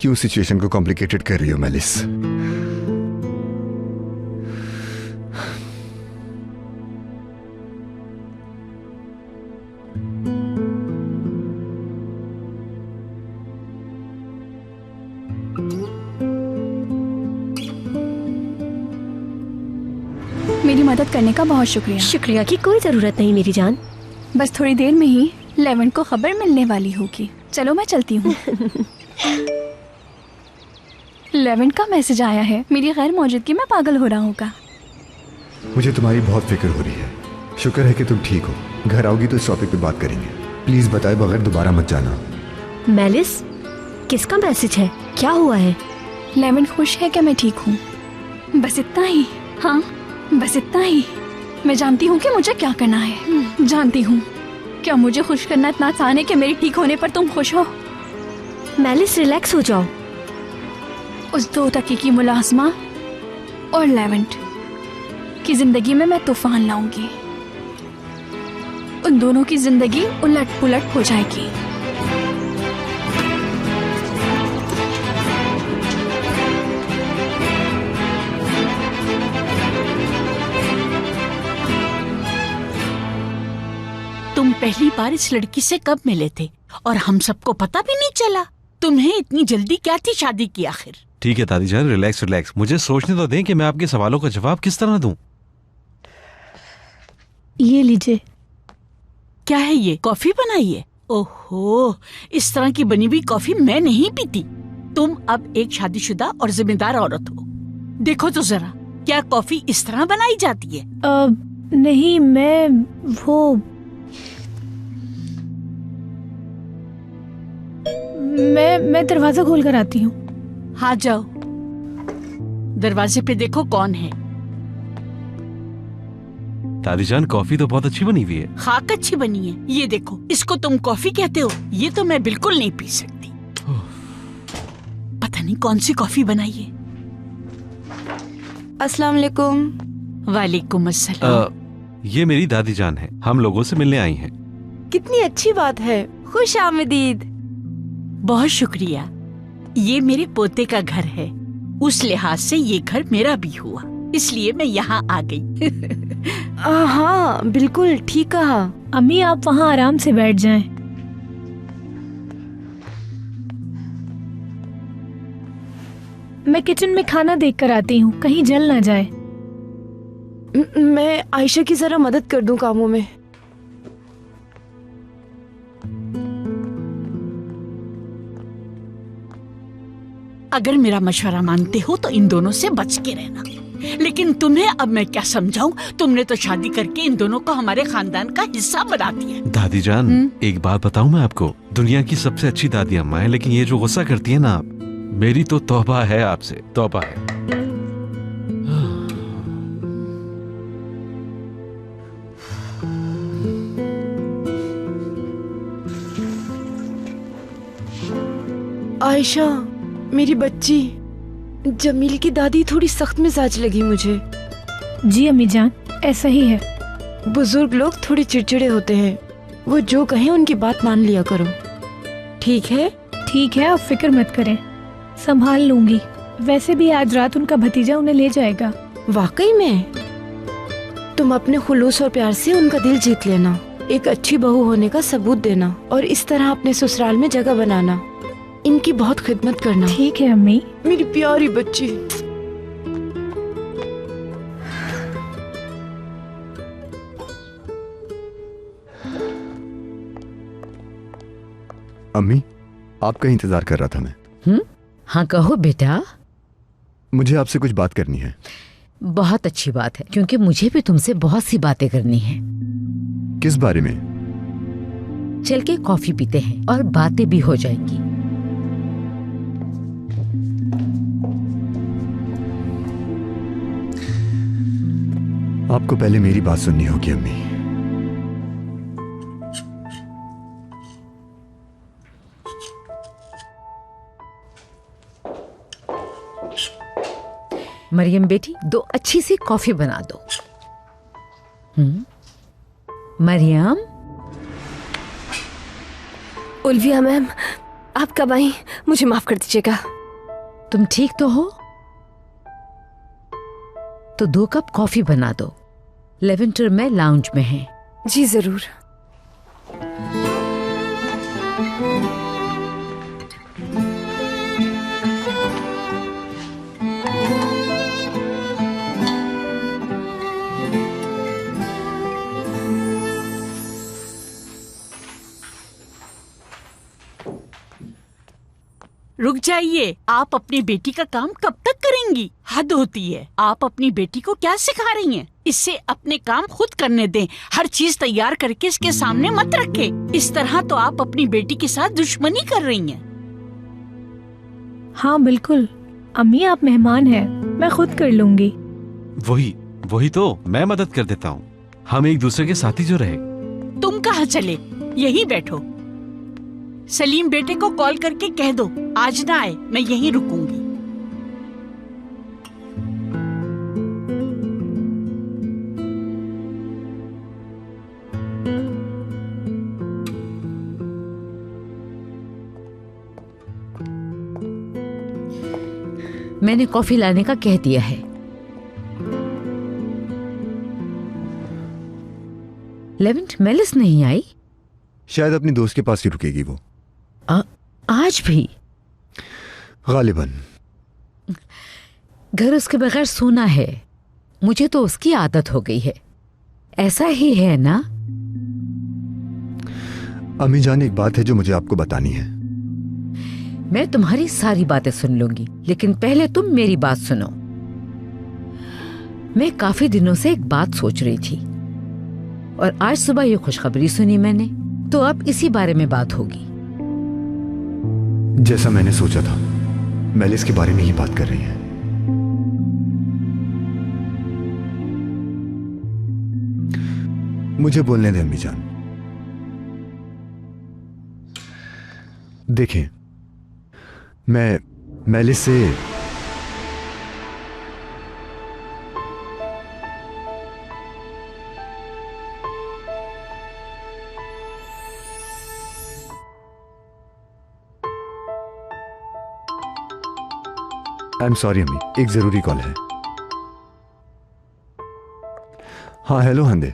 क्यों सिचुएशन को कॉम्प्लिकेटेड कर रही हो मेलिस? मेरी मदद करने का बहुत शुक्रिया। शुक्रिया की कोई जरूरत नहीं मेरी जान। बस थोड़ी देर में ही लेवेंट को खबर मिलने वाली होगी। चलो मैं चलती हूँ। लेवेंट का मैसेज आया है। मेरी गैर मौजूदगी में पागल हो रहा होगा। मुझे तुम्हारी बहुत फिक्र हो रही है। शुक्र है कि तुम ठीक हो। घर आओगी तो इस टॉपिक पे बात करेंगे। प्लीज बताए बगैर दोबारा मत जाना। मेलिस, किसका मैसेज है? क्या हुआ है? लेवेंट खुश है कि मैं ठीक हूँ। बस इतना ही। हाँ, बस इतना ही। मैं जानती हूँ कि मुझे क्या करना है। जानती हूँ। क्या मुझे खुश करना इतना आसान है कि मेरे ठीक होने पर तुम खुश हो? मेलिस, रिलैक्स हो जाओ। उस 2 हकीकी मुलाजमा और लेवेंट की जिंदगी में मैं तूफान लाऊंगी। उन दोनों की जिंदगी उलट पुलट हो जाएगी। तुम पहली बार इस लड़की से कब मिले थे और हम सबको पता भी नहीं चला? तुम्हें इतनी जल्दी क्या थी शादी की आखिर? ठीक है दादी जान, रिलैक्स रिलैक्स। मुझे सोचने तो दें कि मैं आपके सवालों का जवाब किस तरह दूं। ये लीजिए। क्या है ये? कॉफी बनाई है? ओहो, इस तरह की बनी हुई कॉफी मैं नहीं पीती। तुम अब एक शादीशुदा और जिम्मेदार औरत हो। देखो तो जरा, क्या कॉफी इस तरह बनाई जाती है? नहीं, मैं दरवाजा खोल कर आती हूँ। हाँ जाओ। दरवाजे पे देखो कौन है। दादी जान, कॉफी तो बहुत अच्छी बनी हुई है। खाक अच्छी बनी है। ये देखो, इसको तुम कॉफी कहते हो? ये तो मैं बिल्कुल नहीं पी सकती। पता नहीं कौन सी कॉफी बनाई है। अस्सलाम वालेकुम। वालेकुम अस्सलाम। ये मेरी दादी जान है। हम लोगों से मिलने आई हैं। कितनी अच्छी बात है। खुश आमदीद। बहुत शुक्रिया। ये मेरे पोते का घर है। उस लिहाज से ये घर मेरा भी हुआ, इसलिए मैं यहाँ आ गई। हाँ, बिल्कुल ठीक कहा। अम्मी, आप वहाँ आराम से बैठ जाएं। मैं किचन में खाना देख कर आती हूँ, कहीं जल ना जाए। मैं आयशा की जरा मदद कर दूं कामों में। अगर मेरा मशवरा मानते हो तो इन दोनों से बच के रहना। लेकिन तुम्हें अब मैं क्या समझाऊं? तुमने तो शादी करके इन दोनों को हमारे खानदान का हिस्सा बना दिया। दादी जान, एक बात बताऊं मैं आपको, दुनिया की सबसे अच्छी दादी अम्मा है, लेकिन ये जो गुस्सा करती है ना आप, मेरी तो तौबा है आपसे, तौबा है। आयशा, मेरी बच्ची, जमील की दादी थोड़ी सख्त मिजाज लगी मुझे। जी अम्मी जान, ऐसा ही है। बुजुर्ग लोग थोड़े चिड़चिड़े होते हैं। वो जो कहें उनकी बात मान लिया करो। ठीक है? ठीक है, आप फिक्र मत करें, संभाल लूंगी। वैसे भी आज रात उनका भतीजा उन्हें ले जाएगा। वाकई में? तुम अपने खुलूस और प्यार से उनका दिल जीत लेना, एक अच्छी बहू होने का सबूत देना और इस तरह अपने ससुराल में जगह बनाना। इनकी बहुत खिदमत करना। ठीक है अम्मी। मेरी प्यारी बच्ची। अम्मी, आपका इंतजार कर रहा था मैं। हाँ कहो बेटा। मुझे आपसे कुछ बात करनी है। बहुत अच्छी बात है, क्योंकि मुझे भी तुमसे बहुत सी बातें करनी है। किस बारे में? चल के कॉफी पीते हैं और बातें भी हो जाएंगी। आपको पहले मेरी बात सुननी होगी अम्मी। मरियम बेटी, दो अच्छी सी कॉफी बना दो। मरियम। उल्विया मैम, आप कब आई? मुझे माफ कर दीजिएगा। तुम ठीक तो हो? तो 2 कप कॉफी बना दो। लेवेंटर में लाउंज में है। जी जरूर। रुक जाइए, आप अपनी बेटी का काम कब तक करेंगी? हद होती है। आप अपनी बेटी को क्या सिखा रही हैं? इससे अपने काम खुद करने दें। हर चीज तैयार करके इसके सामने मत रखें। इस तरह तो आप अपनी बेटी के साथ दुश्मनी कर रही हैं। हाँ बिल्कुल अम्मी, आप मेहमान हैं, मैं खुद कर लूंगी। वही तो मैं मदद कर देता हूँ। हम एक दूसरे के साथी जो रहे। तुम कहाँ चले? यहीं बैठो। सलीम बेटे को कॉल करके कह दो आज ना आए, मैं यहीं रुकूंगी। मैंने कॉफी लाने का कह दिया है। लेवेंट, मेलिस नहीं आई? शायद अपनी दोस्त के पास ही रुकेगी वो। आज भी? गालिबन। घर उसके बगैर सोना है। मुझे तो उसकी आदत हो गई है। ऐसा ही है ना? अम्मी जान, एक बात है जो मुझे आपको बतानी है। मैं तुम्हारी सारी बातें सुन लूंगी, लेकिन पहले तुम मेरी बात सुनो। मैं काफी दिनों से एक बात सोच रही थी और आज सुबह ये खुशखबरी सुनी मैंने, तो अब इसी बारे में बात होगी। जैसा मैंने सोचा था, मेलिस के बारे में ही बात कर रही है। मुझे बोलने दें अम्मी जान। देखें, मैं मेलिस से आई एम सॉरी अम्मी, एक जरूरी कॉल है। हाँ हेलो हंदे।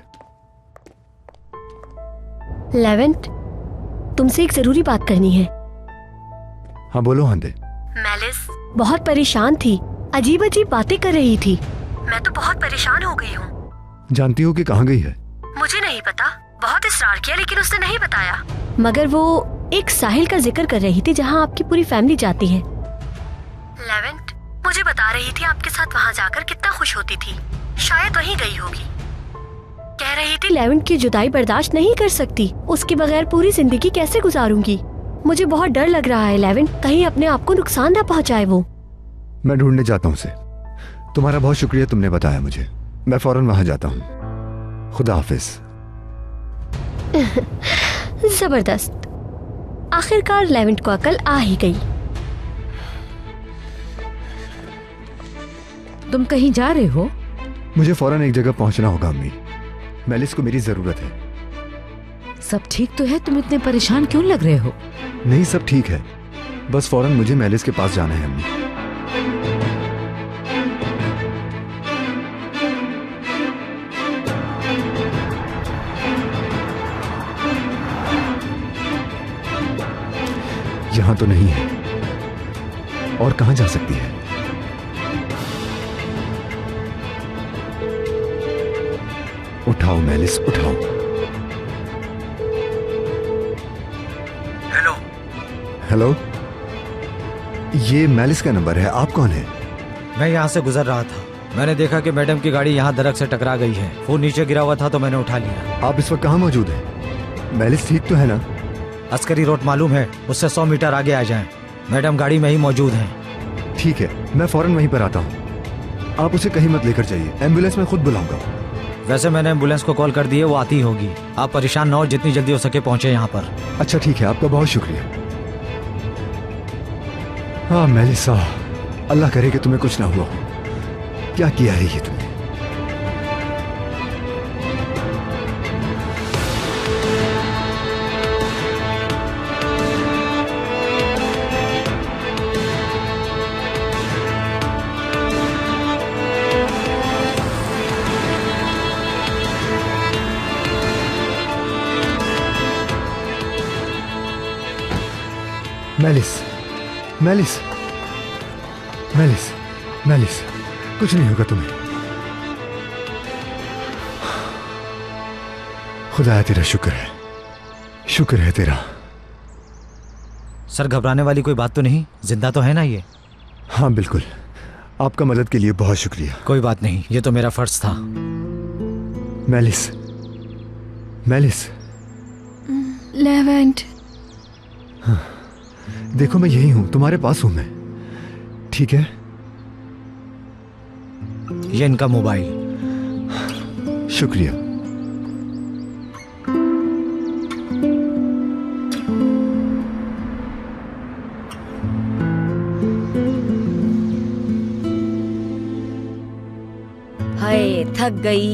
लेवेंट, तुमसे एक जरूरी बात करनी है। हाँ बोलो हंदे। मेलिस बहुत परेशान थी, अजीब अजीब बातें कर रही थी। मैं तो बहुत परेशान हो गई हूँ। जानती हो कि कहाँ गई है? मुझे नहीं पता, बहुत इसरार किया लेकिन उसने नहीं बताया। मगर वो एक साहिल का जिक्र कर रही थी जहाँ आपकी पूरी फैमिली जाती है। लेवेंट मुझे बता रही थी आपके साथ वहाँ जाकर कितना खुश होती थी। शायद वहीं गई होगी। कह रही थी लेवेंट की जुदाई बर्दाश्त नहीं कर सकती, उसके बगैर पूरी जिंदगी कैसे गुजारूंगी। मुझे बहुत डर लग रहा है लेवेंट, कहीं अपने आप को नुकसान ना पहुँचाए वो। मैं ढूंढने जाता हूँ उसे। तुम्हारा बहुत शुक्रिया, तुमने बताया मुझे। मैं फौरन वहां जाता हूँ। खुदा हाफिज। जबरदस्त, आखिरकार लेवेंट को अकल आ ही गई। तुम कहीं जा रहे हो? मुझे फौरन एक जगह पहुंचना होगा अम्मी, मेलिस को मेरी जरूरत है। सब ठीक तो है? तुम इतने परेशान क्यों लग रहे हो? नहीं सब ठीक है, बस फौरन मुझे मेलिस के पास जाना है अम्मी। यहां तो नहीं है, और कहां जा सकती है? उठाओ मेलिस, उठाओ। हेलो। हेलो, ये मेलिस का नंबर है। आप कौन है? मैं यहाँ से गुजर रहा था, मैंने देखा कि मैडम की गाड़ी यहाँ दरख्त से टकरा गई है। फोन नीचे गिरा हुआ था तो मैंने उठा लिया। आप इस वक्त कहाँ मौजूद हैं? मेलिस ठीक तो है ना? अस्करी रोड मालूम है, उससे 100 मीटर आगे आ जाएं। मैडम गाड़ी में ही मौजूद हैं। ठीक है, मैं फौरन वहीं पर आता हूँ। आप उसे कहीं मत लेकर जाइए, एम्बुलेंस मैं खुद बुलाऊंगा। वैसे मैंने एम्बुलेंस को कॉल कर दी है, वो आती होगी। आप परेशान ना हो, जितनी जल्दी हो सके पहुंचे यहाँ पर। अच्छा ठीक है, आपका बहुत शुक्रिया। हाँ मेलिसा, अल्लाह करे कि तुम्हें कुछ ना हुआ हो। क्या किया है ये तुमने? मेलिस, मेलिस, मेलिस, मेलिस, कुछ नहीं होगा तुम्हें। खुदा तेरा शुक्र है, शुक्र है तेरा। सर घबराने वाली कोई बात तो नहीं, जिंदा तो है ना ये? हाँ बिल्कुल, आपका मदद के लिए बहुत शुक्रिया। कोई बात नहीं, ये तो मेरा फर्ज था। मेलिस, मेलिस, लेवेंट, देखो मैं यही हूं, तुम्हारे पास हूं मैं, ठीक है? ये इनका मोबाइल। शुक्रिया। हाय थक गई।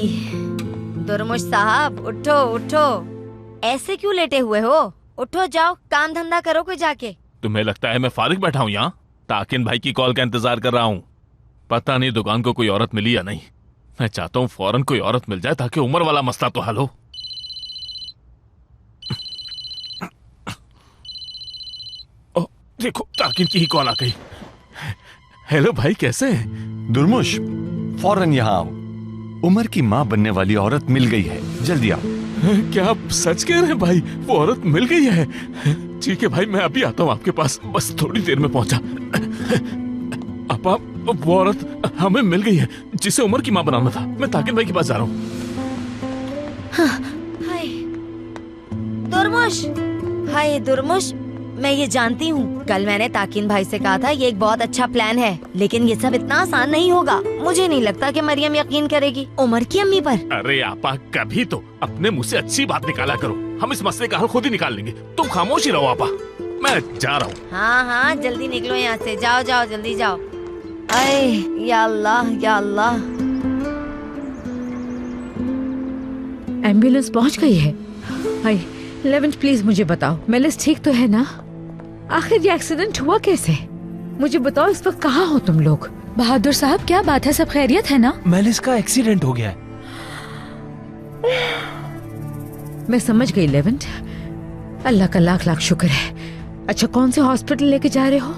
दुर्मुश साहब उठो उठो, ऐसे क्यों लेटे हुए हो? उठो जाओ काम धंधा करो कोई जाके। तुम्हें लगता है मैं फारिग बैठा हूँ यहाँ? ताकिन भाई की कॉल का इंतजार कर रहा हूँ। पता नहीं दुकान को कोई औरत मिली या नहीं। मैं चाहता हूँ फौरन कोई औरत मिल जाए ताकि उम्र वाला मसला तो हल हो। ओ, देखो ताकिन की ही कॉल आ गई। हेलो भाई, कैसे हैं? दुर्मुश, फौरन यहाँ आओ। उमर की माँ बनने वाली औरत मिल गई है, जल्दी आओ। क्या आप सच कह रहे हैं भाई? वो औरत मिल गई है? ठीक है भाई, मैं अभी आता हूँ आपके पास, बस थोड़ी देर में पहुंचा। आपा, वो औरत हमें मिल गई है जिसे उमर की माँ बनाना था। मैं ताकिन भाई के पास जा रहा हूँ। हाय दुर्मुश, हाय दुर्मुश, मैं ये जानती हूँ कल मैंने ताकिन भाई से कहा था ये एक बहुत अच्छा प्लान है, लेकिन ये सब इतना आसान नहीं होगा। मुझे नहीं लगता कि मरियम यकीन करेगी उमर की अम्मी पर। अरे आपा, कभी तो अपने मुंह से अच्छी बात निकाला करो। हम इस मसले का हल खुद ही निकाल लेंगे, तुम खामोश ही रहो आपा। मैं जा रहा हूँ। हाँ हाँ जल्दी निकलो यहाँ से, जाओ जाओ जल्दी जाओ। अरे या अल्लाह या अल्लाह। एम्बुलेंस पहुंच गई है। हाय लेवेंट, प्लीज मुझे बताओ मेलिस ठीक तो है ना? आखिर ये एक्सीडेंट हुआ कैसे? मुझे बताओ इस वक्त कहाँ हो तुम लोग? बहादुर साहब क्या बात है, सब खैरियत है ना? मेलिस का एक्सीडेंट हो गया है। मैं समझ गई लेवेंट, अल्लाह का लाख लाख शुक्र है। अच्छा कौन से हॉस्पिटल लेके जा रहे हो?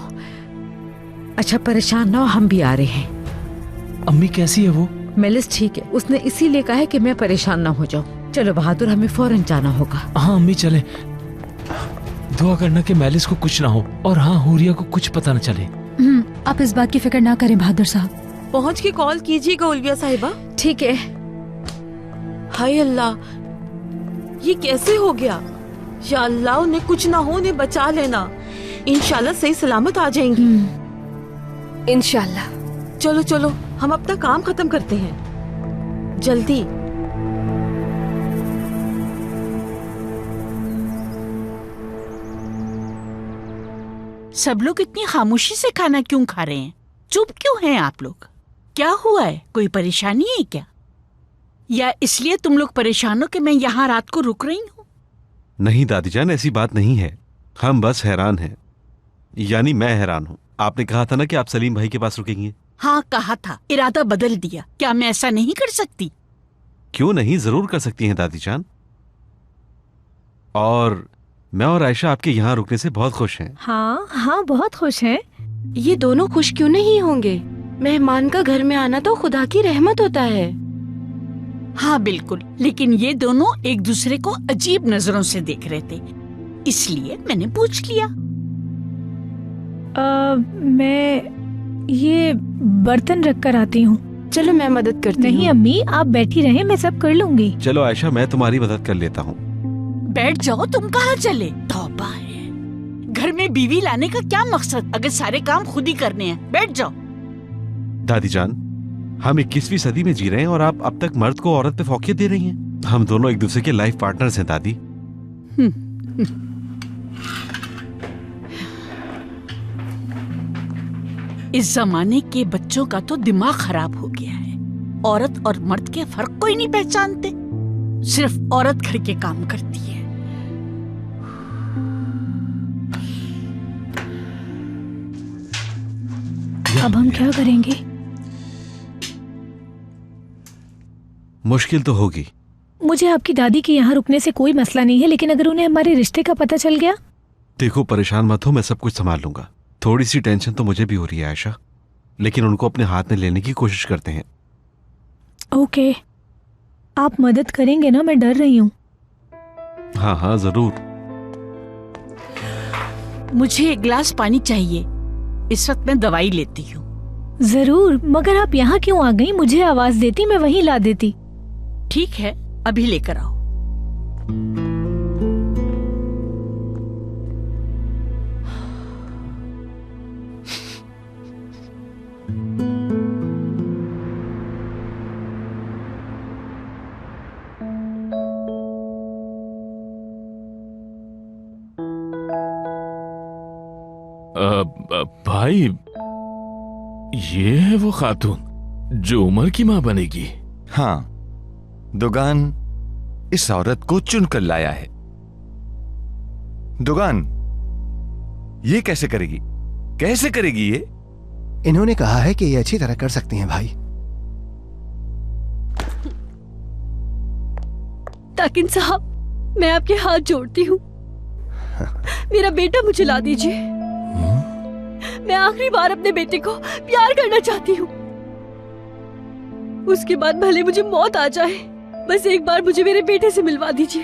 अच्छा परेशान ना हो, हम भी आ रहे हैं। अम्मी कैसी है वो? मेलिस ठीक है, उसने इसीलिए कहा है कि मैं परेशान ना हो जाऊं। चलो बहादुर, हमें फौरन जाना होगा। हाँ अम्मी चले। दुआ करना कि मेलिस को कुछ ना हो, और हाँ हुरिया को कुछ पता न चले। आप इस बात की फिक्र ना करें बहादुर साहब। पहुंच के कॉल कीजिएगा उल्विया साहिबा। ठीक है। हाय अल्लाह, ये कैसे हो गया? या अल्लाह उन्हें कुछ ना हो, उन्हें बचा लेना। इंशाल्लाह सही सलामत आ जाएंगी। इंशाल्लाह। चलो चलो हम अपना काम खत्म करते हैं जल्दी। सब लोग इतनी खामोशी से खाना क्यों खा रहे हैं? चुप क्यों हैं आप लोग? क्या हुआ है? कोई परेशानी है क्या? या इसलिए तुम लोग परेशान हो कि मैं यहाँ रात को रुक रही हूँ? नहीं दादी जान, ऐसी बात नहीं है। हम बस हैरान हैं, यानी मैं हैरान हूँ। आपने कहा था ना कि आप सलीम भाई के पास रुकेंगे। हाँ कहा था, इरादा बदल दिया। क्या मैं ऐसा नहीं कर सकती? क्यों नहीं, जरूर कर सकती हैं दादी जान। और मैं और आयशा आपके यहाँ रुकने से बहुत खुश हैं। हाँ हाँ बहुत खुश हैं। ये दोनों खुश क्यों नहीं होंगे? मेहमान का घर में आना तो खुदा की रहमत होता है। हाँ बिल्कुल, लेकिन ये दोनों एक दूसरे को अजीब नजरों से देख रहे थे, इसलिए मैंने पूछ लिया। मैं ये बर्तन रख कर आती हूँ। चलो मैं मदद करती हूँ। नहीं अम्मी आप बैठी रहें, मैं सब कर लूंगी। चलो आयशा, मैं तुम्हारी मदद कर लेता हूँ। बैठ जाओ, तुम कहाँ चले? तौबा है, घर में बीवी लाने का क्या मकसद अगर सारे काम खुद ही करने हैं? बैठ जाओ। दादी जान, हम 21वीं सदी में जी रहे हैं और आप अब तक मर्द को औरत पे फौकियत दे रही हैं। हम दोनों एक दूसरे के लाइफ पार्टनर्स हैं दादी। इस जमाने के बच्चों का तो दिमाग खराब हो गया है। औरत और मर्द के फर्क कोई नहीं पहचानते, सिर्फ औरत घर के काम करती है। अब हम क्या करेंगे? मुश्किल तो होगी। मुझे आपकी दादी के यहाँ रुकने से कोई मसला नहीं है, लेकिन अगर उन्हें हमारे रिश्ते का पता चल गया? देखो परेशान मत हो, मैं सब कुछ संभाल लूंगा। थोड़ी सी टेंशन तो मुझे भी हो रही है आयशा, लेकिन उनको अपने हाथ में लेने की कोशिश करते हैं। ओके, आप मदद करेंगे ना? मैं डर रही हूँ। हाँ हाँ जरूर। मुझे एक गिलास पानी चाहिए, इस वक्त मैं दवाई लेती हूँ। जरूर, मगर आप यहाँ क्यों आ गई? मुझे आवाज देती, मैं वहीं ला देती। ठीक है, अभी लेकर आओ। भाई, ये है वो खातून जो उमर की माँ बनेगी। हाँ, दुगान इस औरत को चुनकर लाया है। दुगान, ये कैसे करेगी? कैसे करेगी ये? इन्होंने कहा है कि ये अच्छी तरह कर सकती हैं भाई। ताकिन साहब, मैं आपके हाथ जोड़ती हूँ, मेरा बेटा मुझे ला दीजिए। मैं आखिरी बार अपने बेटे को प्यार करना चाहती हूँ। उसके बाद भले मुझे मौत आ जाए, बस एक बार मुझे मेरे बेटे से मिलवा दीजिए।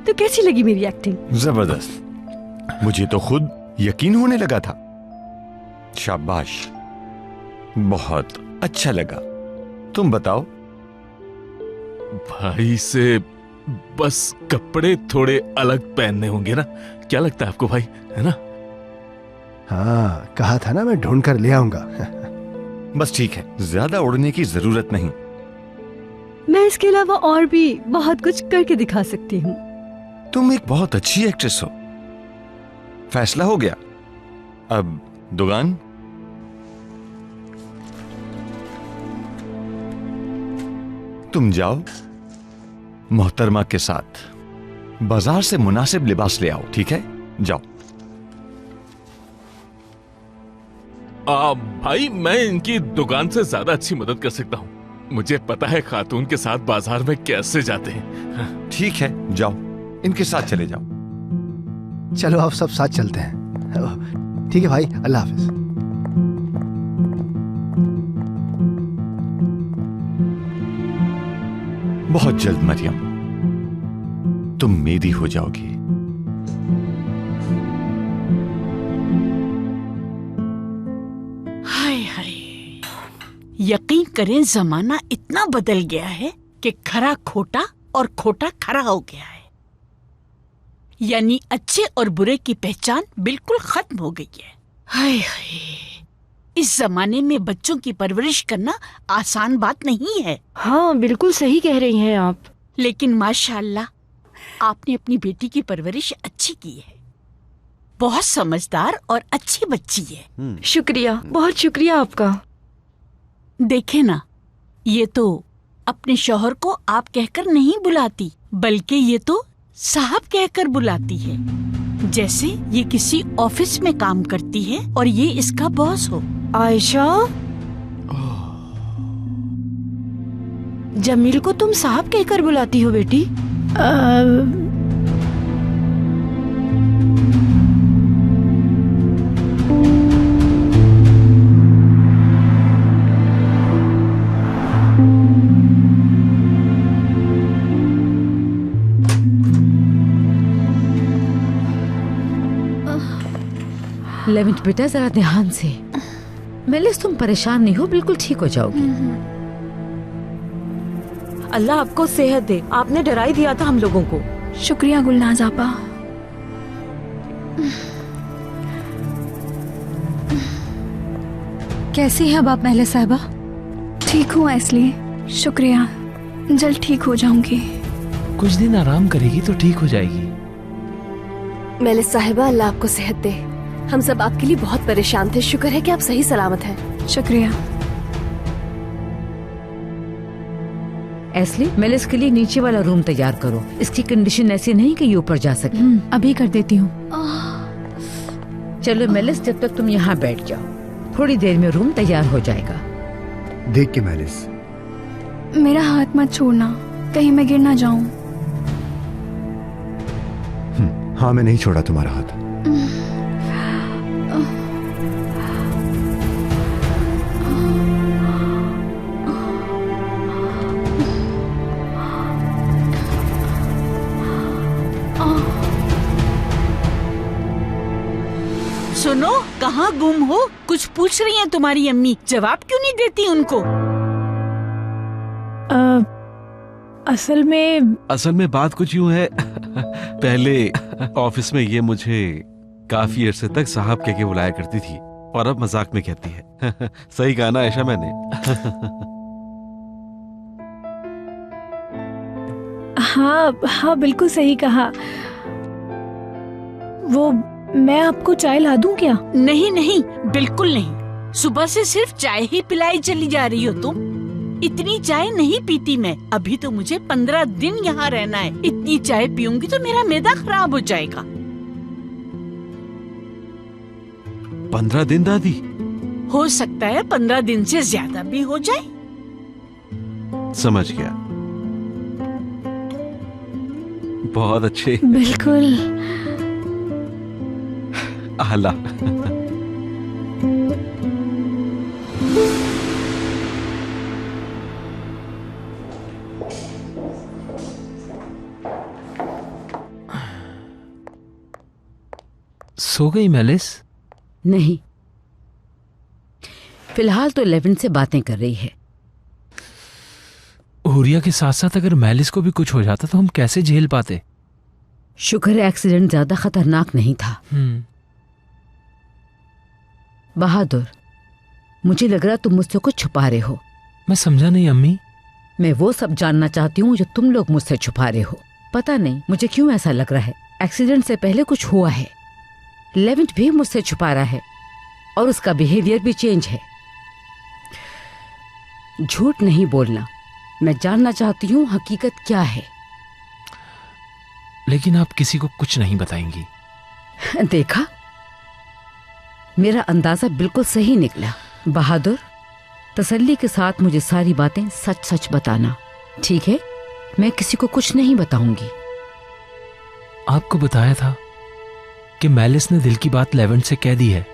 तो कैसी लगी मेरी एक्टिंग? जबरदस्त, मुझे तो खुद यकीन होने लगा था। शाबाश, बहुत अच्छा लगा। तुम बताओ। भाई से बस कपड़े थोड़े अलग पहनने होंगे ना? क्या लगता है आपको भाई, है ना? हाँ, कहा था ना मैं ढूंढ कर ले आऊंगा। बस ठीक है, ज्यादा उड़ने की जरूरत नहीं। मैं इसके अलावा और भी बहुत कुछ करके दिखा सकती हूँ। तुम एक बहुत अच्छी एक्ट्रेस हो। फैसला हो गया। अब दुगान, तुम जाओ मोहतरमा के साथ बाजार से मुनासिब लिबास ले आओ, ठीक है? जाओ। भाई, मैं इनकी दुकान से ज्यादा अच्छी मदद कर सकता हूँ। मुझे पता है खातून के साथ बाजार में कैसे जाते हैं। ठीक है, जाओ, इनके साथ चले जाओ। चलो आप सब साथ चलते हैं। ठीक है भाई, अल्लाह हाफिज। बहुत जल्द मरियम, तुम मेरी हो जाओगी। हाय हाय, यकीन करें जमाना इतना बदल गया है कि खरा खोटा और खोटा खरा हो गया है। यानी अच्छे और बुरे की पहचान बिल्कुल खत्म हो गई है। हाय हाय, इस जमाने में बच्चों की परवरिश करना आसान बात नहीं है। हाँ, बिल्कुल सही कह रही हैं आप। लेकिन माशाअल्लाह, आपने अपनी बेटी की परवरिश अच्छी की है। बहुत समझदार और अच्छी बच्ची है। शुक्रिया, बहुत शुक्रिया आपका। देखे ना, ये तो अपने शौहर को आप कहकर नहीं बुलाती, बल्कि ये तो साहब कहकर बुलाती है, जैसे ये किसी ऑफिस में काम करती है और ये इसका बॉस हो। आयशा, जमील को तुम साहब कहकर बुलाती हो बेटी? लेविंट बेटा, जरा ध्यान से। मेलिस, तुम परेशान नहीं हो, बिल्कुल ठीक हो जाओगी। अल्लाह आपको सेहत दे। आपने डरा ही दिया था हम लोगों को। शुक्रिया गुलनाज आपा। कैसी हैं अब आप महले साहिबा? ठीक हूँ इसलिए शुक्रिया, जल्द ठीक हो जाऊंगी। कुछ दिन आराम करेगी तो ठीक हो जाएगी। मेले साहिबा, अल्लाह आपको सेहत दे। हम सब आपके लिए बहुत परेशान थे, शुक्र है कि आप सही सलामत हैं। शुक्रिया। एस्ली, मेलिस के लिए नीचे वाला रूम तैयार करो। इसकी कंडीशन ऐसी नहीं कि ये ऊपर जा सके। अभी कर देती हूँ। चलो मेलिस, जब तक तुम यहाँ बैठ जाओ, थोड़ी देर में रूम तैयार हो जाएगा। देख के मेलिस, मेरा हाथ मत छोड़ना, कहीं मैं गिर ना जाऊं। हाँ, मैं नहीं छोड़ा तुम्हारा हाथ। सुनो, कहाँ गुम हो? कुछ पूछ रही हैं तुम्हारी अम्मी, जवाब क्यों नहीं देती उनको? असल में बात कुछ यूं है। पहले ऑफिस में ये मुझे काफी अरसे तक साहब कह के बुलाया करती थी और अब मजाक में कहती है। सही कहा ना आयशा मैंने? हाँ बिल्कुल सही कहा। वो मैं आपको चाय ला दूं क्या? नहीं, बिल्कुल नहीं। सुबह से सिर्फ चाय ही पिलाई चली जा रही हो तुम। इतनी चाय नहीं पीती मैं। अभी तो मुझे 15 दिन यहाँ रहना है। इतनी चाय पीऊंगी तो मेरा मैदा खराब हो जाएगा। 15 दिन दादी? हो सकता है 15 दिन से ज्यादा भी हो जाए। समझ गया। बहुत अच्छे। बिल्कुल आला। सो गई मेलिस? नहीं, फिलहाल तो 11 से बातें कर रही है। हुरिया के साथ साथ अगर मेलिस को भी कुछ हो जाता तो हम कैसे झेल पाते? शुक्र है एक्सीडेंट ज्यादा खतरनाक नहीं था। बहादुर, मुझे लग रहा तुम मुझसे कुछ छुपा रहे हो। मैं समझा नहीं अम्मी। मैं वो सब जानना चाहती हूँ जो तुम लोग मुझसे छुपा रहे हो। पता नहीं मुझे क्यों ऐसा लग रहा है एक्सीडेंट से पहले कुछ हुआ है। लेवेंट भी मुझसे छुपा रहा है और उसका बिहेवियर भी चेंज है। झूठ नहीं बोलना, मैं जानना चाहती हूँ हकीकत क्या है। लेकिन आप किसी को कुछ नहीं बताएंगी। देखा, मेरा अंदाजा बिल्कुल सही निकला। बहादुर, तसल्ली के साथ मुझे सारी बातें सच सच बताना, ठीक है? मैं किसी को कुछ नहीं बताऊंगी। आपको बताया था कि मेलिस ने दिल की बात लेवेंट से कह दी है।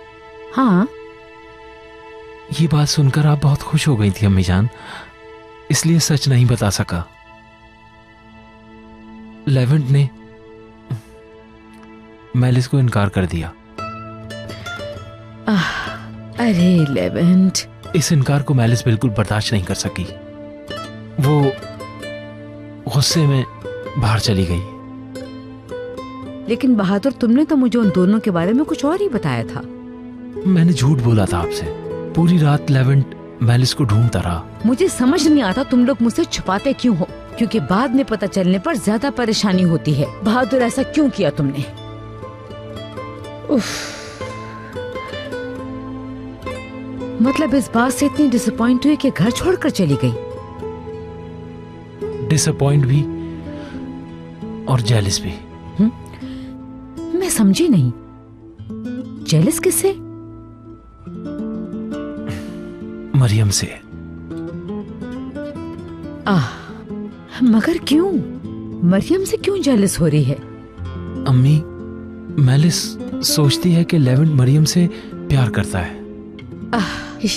हाँ। ये बात सुनकर आप बहुत खुश हो गई थी अम्मी जान, इसलिए सच नहीं बता सका। लेवेंट ने मेलिस को इनकार कर दिया। अरे लेवेंट, इस इनकार को मेलिस बिल्कुल बर्दाश्त नहीं कर सकी। वो गुस्से में बाहर चली गई। लेकिन बहादुर, तुमने तो मुझे उन दोनों के बारे में कुछ और ही बताया था। मैंने झूठ बोला था आपसे। पूरी रात लेवेंट मेलिस को ढूंढता रहा। मुझे समझ नहीं आता तुम लोग मुझसे छुपाते क्यों हो, क्योंकि बाद में पता चलने पर ज्यादा परेशानी होती है। बहादुर, ऐसा क्यों किया तुमने? उफ। मतलब इस बात से इतनी डिसअपॉइंट हुई कि घर छोड़कर चली गई। डिसअपॉइंट भी और जेलस भी। मैं समझी नहीं, जेलस किससे? मरियम से। मगर क्यों? मरियम से क्यों जेलस हो रही है? अम्मी, मेलिस सोचती है कि लेवेंट मरियम से प्यार करता है।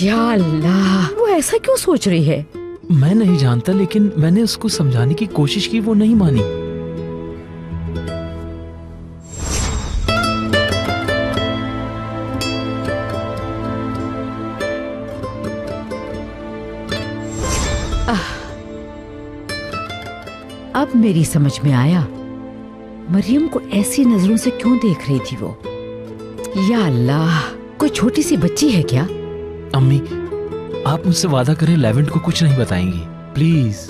या अल्लाह, वो ऐसा क्यों सोच रही है? मैं नहीं जानता, लेकिन मैंने उसको समझाने की कोशिश की, वो नहीं मानी। अब मेरी समझ में आया मरियम को ऐसी नजरों से क्यों देख रही थी वो। या अल्लाह, कोई छोटी सी बच्ची है क्या? अम्मी, आप मुझसे वादा करें लेवेंट को कुछ नहीं बताएंगी, प्लीज।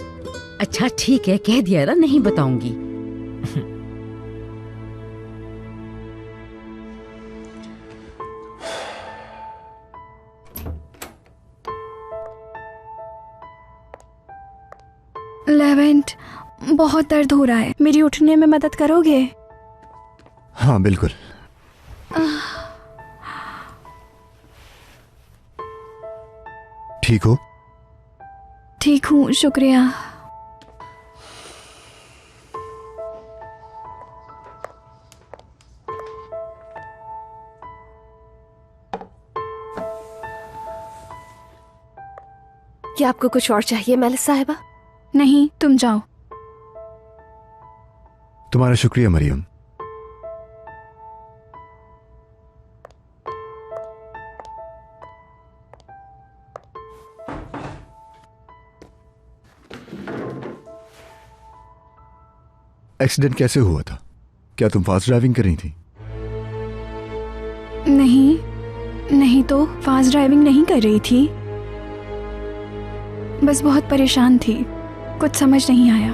अच्छा ठीक है, कह दिया ना, नहीं बताऊंगी। लेवेंट, बहुत दर्द हो रहा है, मेरी उठने में मदद करोगे? हाँ बिल्कुल। ठीक हो? ठीक हूँ, शुक्रिया। क्या आपको कुछ और चाहिए मेलिस साहिबा? नहीं, तुम जाओ। तुम्हारा शुक्रिया मरियम। एक्सीडेंट कैसे हुआ था? क्या तुम फास्ट ड्राइविंग कर रही थी? नहीं तो फास्ट ड्राइविंग नहीं कर रही थी, बस बहुत परेशान थी, कुछ समझ नहीं आया।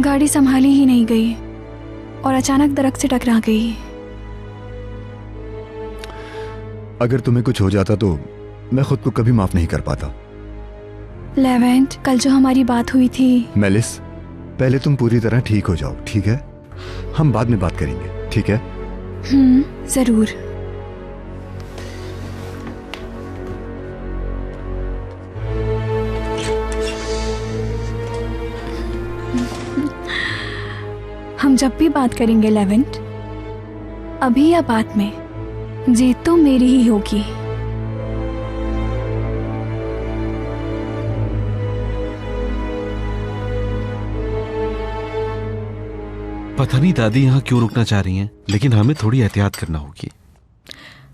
गाड़ी संभाली ही नहीं गई और अचानक दरख्त से टकरा गई। अगर तुम्हें कुछ हो जाता तो मैं खुद को कभी माफ नहीं कर पाता। लेवेंट, कल जो हमारी बात हुई थी। मेलिस, पहले तुम पूरी तरह ठीक हो जाओ, ठीक है? हम बाद में बात करेंगे, ठीक है? जरूर। हम जब भी बात करेंगे लेवेंट, अभी या बाद में, जीत तो मेरी ही होगी। पता नहीं दादी यहाँ क्यों रुकना चाह रही हैं, लेकिन हमें थोड़ी एहतियात करना होगी।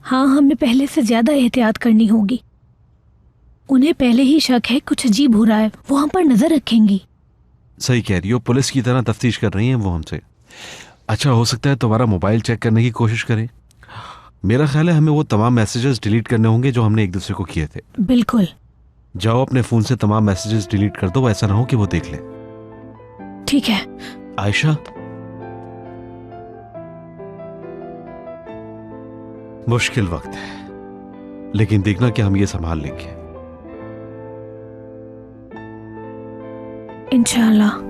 हाँ, हमें पहले से ज्यादा एहतियात करनी होगी। उन्हें पहले ही शक है कुछ अजीब हो रहा है, वो हम पर नजर रखेंगी। सही कह रही हो, पुलिस की तरह तफ्तीश कर रही हैं वो हमसे। अच्छा, हो सकता है तुम्हारा मोबाइल चेक करने की कोशिश करें। मेरा ख्याल है हमें वो तमाम मैसेजेस डिलीट करने होंगे जो हमने एक दूसरे को किए थे। बिल्कुल। जाओ अपने फोन से तमाम मैसेजेस डिलीट कर दो, ऐसा ना हो कि वो देख ले। ठीक है। आयशा, मुश्किल वक्त है, लेकिन देखना कि हम ये संभाल लेंगे। इंशाल्लाह।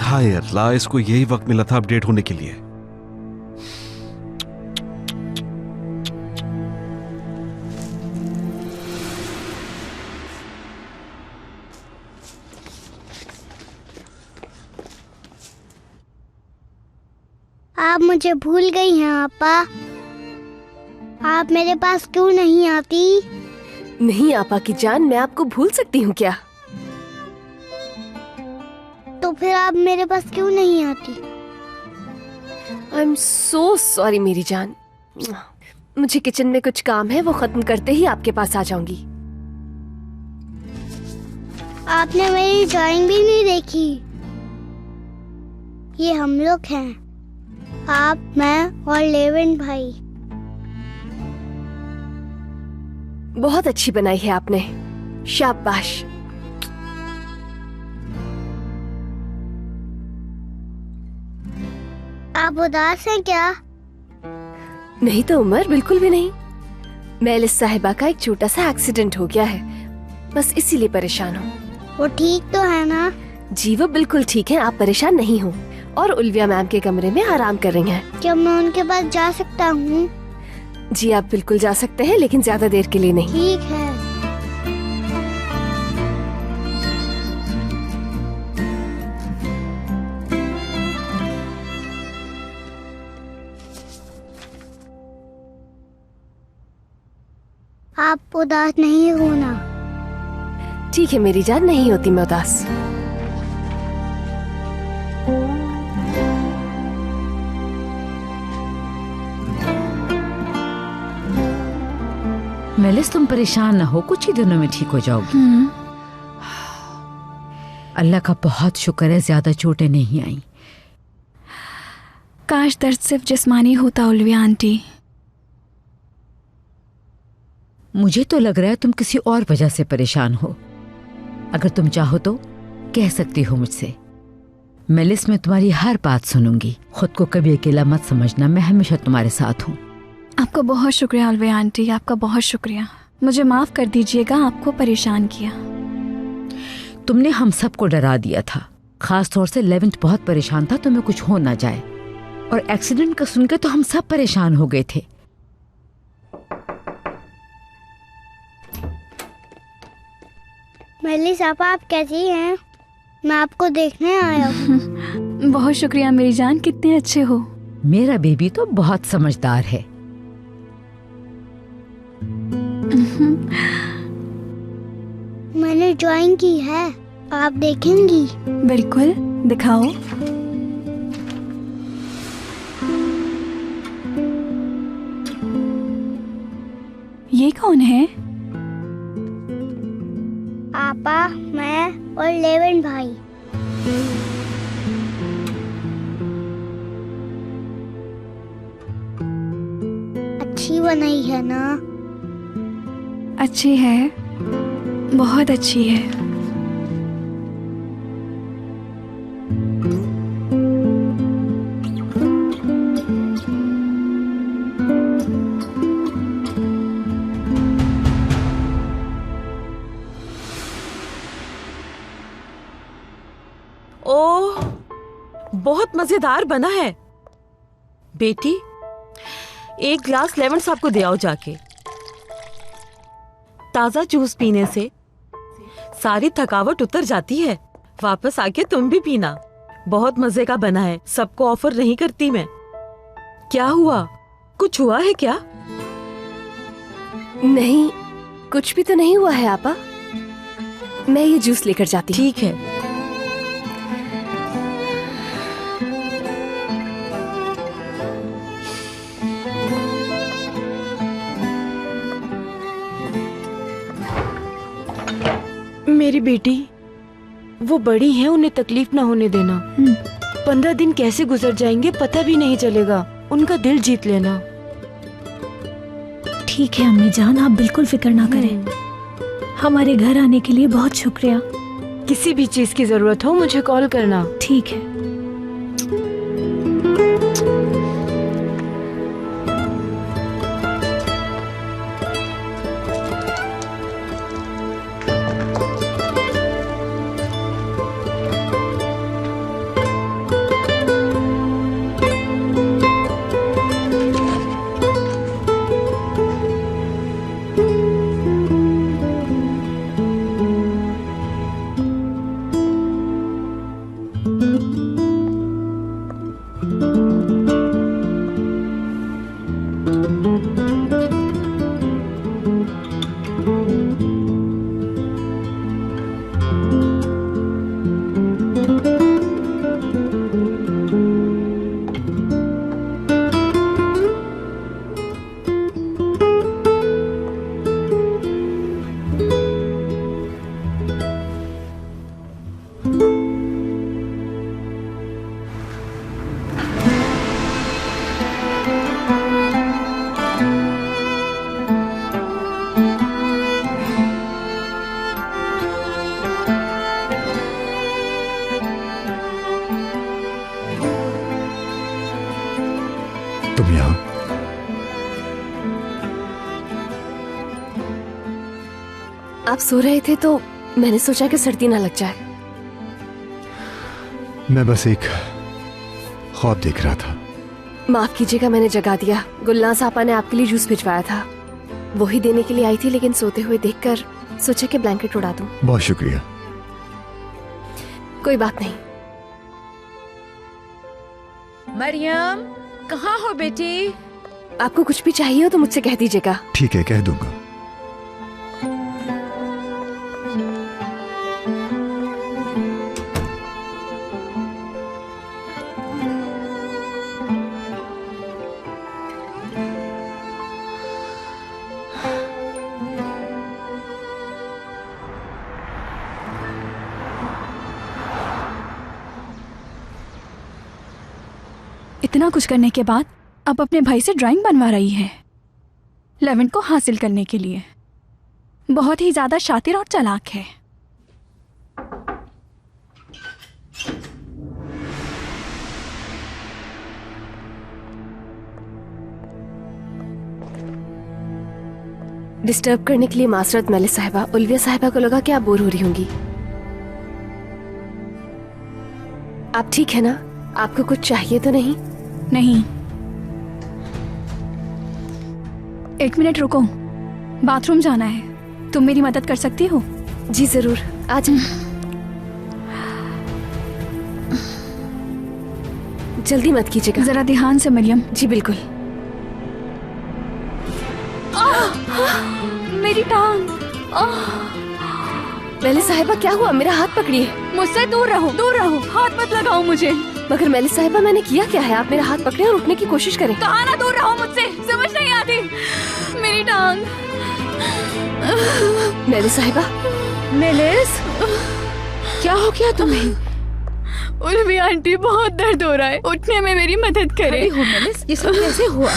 हाय अल्लाह, इसको यही वक्त मिला था अपडेट होने के लिए। आप मुझे भूल गई हैं आपा? आप मेरे पास क्यों नहीं आती? नहीं आपा की जान, मैं आपको भूल सकती हूँ क्या? तो फिर आप मेरे पास क्यों नहीं आती? आई एम सो सॉरी मेरी जान। मुझे किचन में कुछ काम है, वो खत्म करते ही आपके पास आ जाऊंगी। आपने मेरी ड्राइंग भी नहीं देखी। ये हम लोग हैं, आप, मैं और लेवेंट भाई। बहुत अच्छी बनाई है आपने, शाबाश। आप उदास हैं क्या? नहीं तो उमर, बिल्कुल भी नहीं। मेलिस साहिबा का एक छोटा सा एक्सीडेंट हो गया है, बस इसीलिए परेशान हूँ। वो ठीक तो है ना? जी वो बिल्कुल ठीक है, आप परेशान नहीं हो। और उल्विया मैम के कमरे में आराम कर रही हैं। क्या मैं उनके पास जा सकता हूँ? जी आप बिल्कुल जा सकते हैं, लेकिन ज्यादा देर के लिए नहीं। ठीक है। आप उदास नहीं होना। ठीक है मेरी जान, नहीं होती मैं उदास। मेलिस, तुम परेशान ना हो, कुछ ही दिनों में ठीक हो जाओगी। अल्लाह का बहुत शुक्र है ज्यादा चोटें नहीं आई। काश दर्द सिर्फ जिस्मानी होता उल्विया आंटी। मुझे तो लग रहा है तुम किसी और वजह से परेशान हो। अगर तुम चाहो तो कह सकती हो मुझसे। मेलिस, मैं तुम्हारी हर बात सुनूंगी। खुद को कभी अकेला मत समझना, मैं हमेशा तुम्हारे साथ हूँ। आपका बहुत शुक्रिया अलविया आंटी, आपका बहुत शुक्रिया। मुझे माफ कर दीजिएगा आपको परेशान किया। तुमने हम सबको डरा दिया था, खास तौर से लेवेंट बहुत परेशान था तुम्हें कुछ हो ना जाए, और एक्सीडेंट का सुनकर तो हम सब परेशान हो गए थे। मल्ली साहब आप कैसी हैं? मैं आपको देखने आया हूँ। बहुत शुक्रिया मेरी जान, कितने अच्छे हो। मेरा बेबी तो बहुत समझदार है। मैंने ड्राइंग की है, आप देखेंगी? बिल्कुल, दिखाओ। ये कौन है? आपा, मैं और लेवेंट भाई। अच्छी बनाई है ना? अच्छी है, बहुत अच्छी है। ओह, बहुत मजेदार बना है। बेटी, एक ग्लास लेमन साहब को दे आओ जाके। ताजा जूस पीने से सारी थकावट उतर जाती है। वापस आके तुम भी पीना, बहुत मजे का बना है। सबको ऑफर नहीं करती मैं। क्या हुआ, कुछ हुआ है क्या? नहीं, कुछ भी तो नहीं हुआ है आपा। मैं ये जूस लेकर जाती हूँ। ठीक है। मेरी बेटी, वो बड़ी हैं, उन्हें तकलीफ ना होने देना। 15 दिन कैसे गुजर जाएंगे पता भी नहीं चलेगा। उनका दिल जीत लेना। ठीक है अम्मी जान, आप बिल्कुल फिक्र ना करें। हमारे घर आने के लिए बहुत शुक्रिया। किसी भी चीज की जरूरत हो मुझे कॉल करना। ठीक है। तुम यहाँ? आप सो रहे थे तो मैंने सोचा कि सर्दी ना लग जाए। मैं बस एक ख्वाब देख रहा था। माफ कीजिएगा, मैंने जगा दिया। गुलनाज आपा ने आपके लिए जूस भिजवाया था, वही देने के लिए आई थी, लेकिन सोते हुए देखकर सोचा कि ब्लैंकेट उड़ा दूं। बहुत शुक्रिया। कोई बात नहीं। मरियम, कहाँ हो बेटी? आपको कुछ भी चाहिए हो तो मुझसे कह दीजिएगा। ठीक है, कह दूंगा। इतना कुछ करने के बाद अब अपने भाई से ड्राइंग बनवा रही है लेवेंट को हासिल करने के लिए। बहुत ही ज्यादा शातिर और चालाक है। डिस्टर्ब करने के लिए मासरत मेलिस साहिबा। उल्विया साहिबा को लगा कि आप बोर हो रही होंगी। आप ठीक है ना? आपको कुछ चाहिए तो नहीं? नहीं। एक मिनट रुको, बाथरूम जाना है। तुम मेरी मदद कर सकती हो? जी जरूर, आ जाओ। जल्दी मत कीजिएगा। जरा ध्यान से मरियम। जी बिल्कुल। मेरी टांग। मेलिस साहिबा क्या हुआ? मेरा हाथ पकड़िए। मुझसे दूर रहो, दूर रहो, हाथ मत लगाओ मुझे। मगर मेलिस साहिबा मैंने किया क्या है? आप मेरा हाथ पकड़े और उठने की कोशिश करें। कहा ना दूर रहो मुझसे, समझ नहीं आती। मेरी टांग। मेलिस साहिबा। मेलिस, क्या हो गया तुम्हें? उल्वी आंटी, बहुत दर्द हो रहा है, उठने में मेरी मदद करें। हो मेलिस, ये सब कैसे हुआ?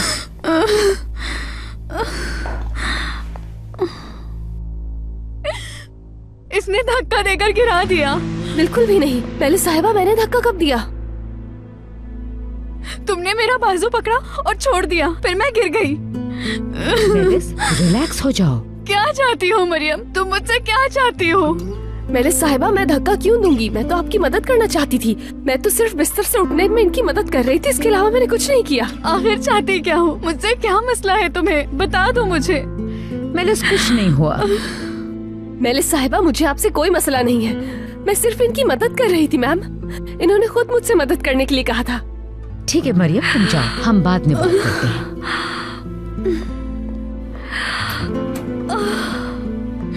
इसने धक्का देकर गिरा दिया। बिल्कुल भी नहीं। मेलिस साहिबा, मैंने धक्का कब दिया? तुमने मेरा बाजू पकड़ा और छोड़ दिया, फिर मैं गिर गई। मेलिस, रिलैक्स हो जाओ। क्या चाहती हो मरियम? तुम मुझसे क्या चाहती हो? मेलिस साहिबा, मैं धक्का क्यों दूंगी? मैं तो आपकी मदद करना चाहती थी। मैं तो सिर्फ बिस्तर से उठने में इनकी मदद कर रही थी, इसके अलावा मैंने कुछ नहीं किया। आखिर चाहती क्या हो? मुझसे क्या मसला है तुम्हें? बता दो मुझे। मेलिस, कुछ नहीं हुआ। मेलिस साहिबा, मुझे आपसे कोई मसला नहीं है। मैं सिर्फ इनकी मदद कर रही थी मैम। इन्होंने खुद मुझसे मदद करने के लिए कहा था। ठीक है मरियम, तुम जाओ, हम बाद में बात करते हैं।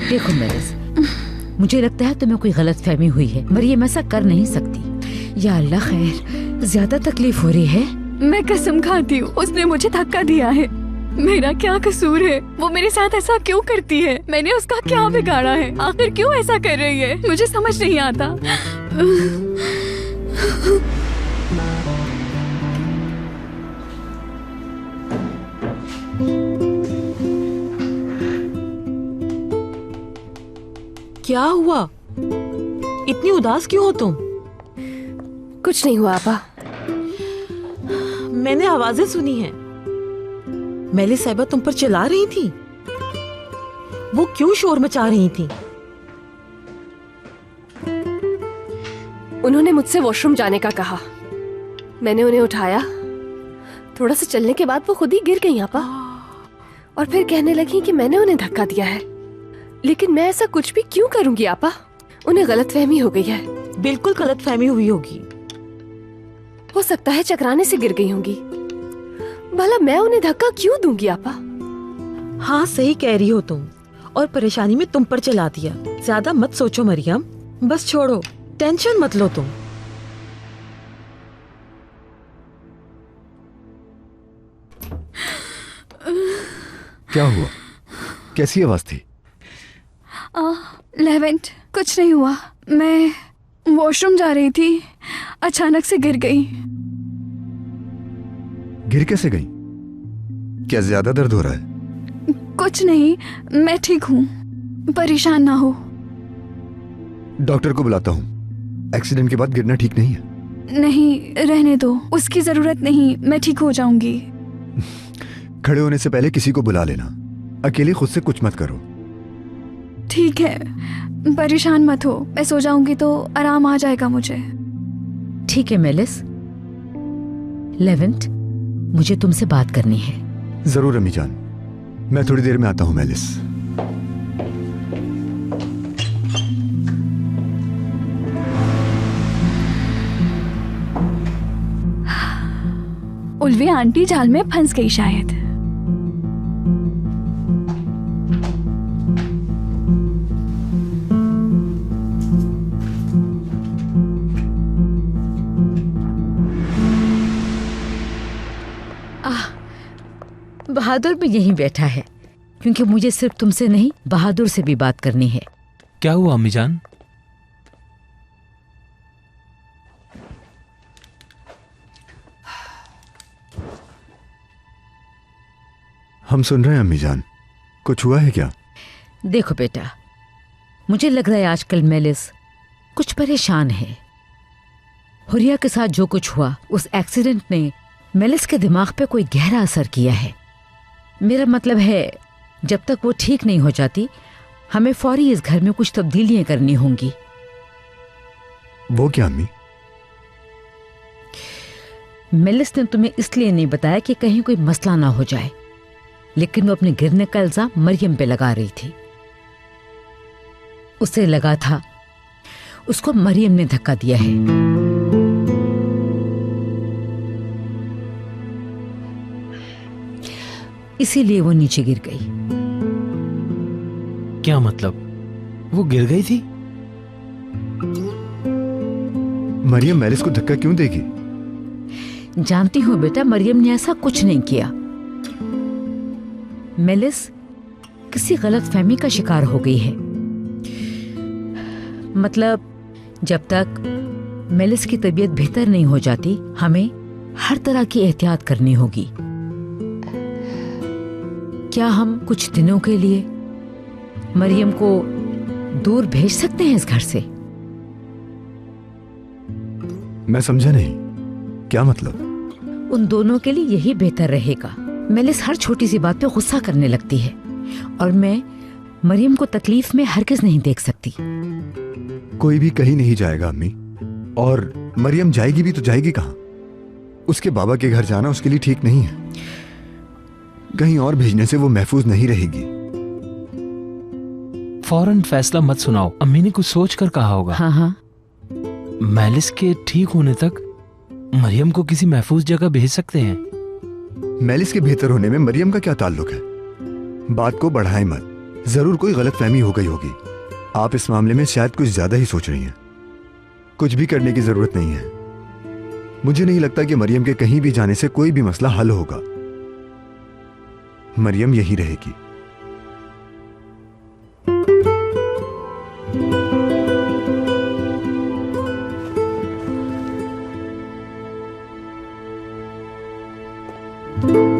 देखो मेलिस, मुझे लगता है तुम्हें कोई गलतफहमी हुई है। मरियम ऐसा कर नहीं सकती। या अल्लाह खैर, ज्यादा तकलीफ हो रही है? मैं कसम खाती हूँ, उसने मुझे धक्का दिया है। मेरा क्या कसूर है? वो मेरे साथ ऐसा क्यों करती है? मैंने उसका क्या बिगाड़ा है? आखिर क्यों ऐसा कर रही है? मुझे समझ नहीं आता। क्या हुआ? इतनी उदास क्यों हो तुम? कुछ नहीं हुआ आपा। मैंने आवाजें सुनी हैं। मेलिस साहिबा तुम पर चिल्ला रही थी। वो क्यों शोर मचा रही थी? उन्होंने मुझसे वॉशरूम जाने का कहा। मैंने उन्हें उठाया। थोड़ा सा चलने के बाद वो खुद ही गिर गई आपा, और फिर कहने लगी कि मैंने उन्हें धक्का दिया है। लेकिन मैं ऐसा कुछ भी क्यों करूंगी आपा? उन्हें गलतफहमी हो गई है। बिल्कुल गलतफहमी हुई होगी। हो सकता है चकराने से गिर गई होंगी। भला मैं उन्हें धक्का क्यों दूंगी आपा? हाँ सही कह रही हो तुम, और परेशानी में तुम पर चला दिया। ज्यादा मत सोचो मरियम, बस छोड़ो, टेंशन मत लो तुम। क्या हुआ? कैसी आवाज थी? लेवेंट, कुछ नहीं हुआ। मैं वॉशरूम जा रही थी, अचानक से गिर गई। गिर कैसे गई? क्या ज्यादा दर्द हो रहा है? कुछ नहीं, मैं ठीक हूँ, परेशान ना हो। डॉक्टर को बुलाता हूँ। एक्सीडेंट के बाद गिरना ठीक नहीं है। नहीं, रहने दो, उसकी जरूरत नहीं, मैं ठीक हो जाऊंगी। खड़े होने से पहले किसी को बुला लेना। अकेले खुद से कुछ मत करो। ठीक है, परेशान मत हो, मैं सो जाऊंगी तो आराम आ जाएगा मुझे। ठीक है मेलिस। लेवेंट, मुझे तुमसे बात करनी है। जरूर अम्मी जान, मैं थोड़ी देर में आता हूँ मेलिस। उल्वी आंटी जाल में फंस गई शायद। बहादुर भी यहीं बैठा है, क्योंकि मुझे सिर्फ तुमसे नहीं बहादुर से भी बात करनी है। क्या हुआ अम्मी जान? हम सुन रहे हैं अम्मी जान, कुछ हुआ है क्या? देखो बेटा, मुझे लग रहा है आजकल मेलिस कुछ परेशान है। हुरिया के साथ जो कुछ हुआ, उस एक्सीडेंट ने मेलिस के दिमाग पे कोई गहरा असर किया है। मेरा मतलब है जब तक वो ठीक नहीं हो जाती हमें फौरी इस घर में कुछ तब्दीलियां करनी होंगी। वो क्या अम्मी? मेलिस ने तुम्हें इसलिए नहीं बताया कि कहीं कोई मसला ना हो जाए, लेकिन वो अपने गिरने का इल्जाम मरियम पे लगा रही थी। उसे लगा था उसको मरियम ने धक्का दिया है। इसीलिए वो नीचे गिर गई। क्या मतलब? वो गिर गई थी? मरियम मेलिस को धक्का क्यों देगी? जानती हूं बेटा, मरियम ने ऐसा कुछ नहीं किया। मेलिस किसी गलतफहमी का शिकार हो गई है। मतलब जब तक मेलिस की तबीयत बेहतर नहीं हो जाती हमें हर तरह की एहतियात करनी होगी। क्या हम कुछ दिनों के लिए मरियम को दूर भेज सकते हैं इस घर से? मैं समझा नहीं, क्या मतलब? उन दोनों के लिए यही बेहतर रहेगा। मेलिस हर छोटी सी बात पे गुस्सा करने लगती है और मैं मरियम को तकलीफ में हरगिज नहीं देख सकती। कोई भी कहीं नहीं जाएगा अम्मी, और मरियम जाएगी भी तो जाएगी कहां? उसके बाबा के घर जाना उसके लिए ठीक नहीं है। कहीं और भेजने से वो महफूज नहीं रहेगी। फौरन फैसला मत सुनाओ, अम्मी ने कुछ सोच कर कहा होगा। हाँ हाँ। मेलिस के ठीक होने तक मरियम को किसी महफूज जगह भेज सकते हैं। मेलिस के बेहतर होने में मरियम का क्या ताल्लुक है? बात को बढ़ाएं मत, जरूर कोई गलतफहमी हो गई होगी। आप इस मामले में शायद कुछ ज्यादा ही सोच रही हैं। कुछ भी करने की जरूरत नहीं है। मुझे नहीं लगता कि मरियम के कहीं भी जाने से कोई भी मसला हल होगा। मरियम यही रहेगी। है।